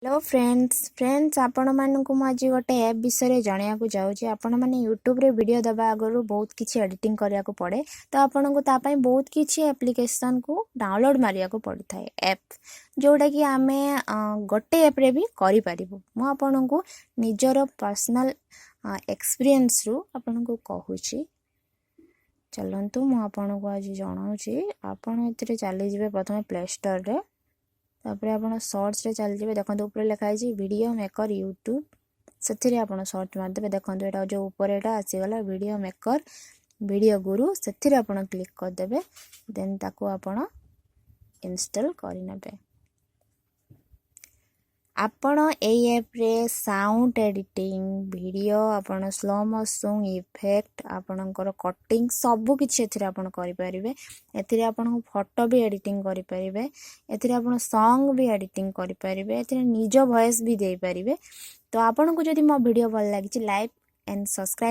Hello friends आपण मानक आज गोटे ऐप विषय जनवाक जाऊँगी। आपण मैंने यूट्यूब रे वीडियो दबा आगु बहुत किसी एडिटिंग करने को पड़े तो आपन को तापाई बहुत किसी एप्लिकेशन को डाउनलोड मारिया को पड़ता है ऐप जोटा कि आम गोटे ऐप रे भी करि परिबु। मु आपन को निजर पर्सनल एक्सपीरियंस रु आपन को कहूची। चलंतु मु आपन को आज जणाऊँगी। आपन एथिरे चली जिवे प्रथमे प्ले स्टोर रे तापरे आपण सर्च रे चल जिवे। देखंतु ऊपर लिखा है वीडियो मेकर यूट्यूब से आपण सर्च मारदेवे। देखंतु एटा जो ऊपर एटा आसीगला वीडियो मेकर वीडियो गुरु से आपण क्लिक करदेवे। देन ताको आपण इंस्टॉल करिनेबे। आपण एई ऐप रे साउंड एडिटिंग वीडियो आपण स्लो मोशन इफेक्ट आपणकर कटिंग सब किछि एथिरे आपण करि परिबे। एथिरे आपण फोटो भी एडिटिंग करि परिबे। एथिरे आपण सॉन्ग भी एडिटिंग करि परिबे। एथिरे निज वॉइस भी दे परिबे। तो आपण को जदि मो वीडियो भल लागिछि लाइक एंड सब्सक्राइब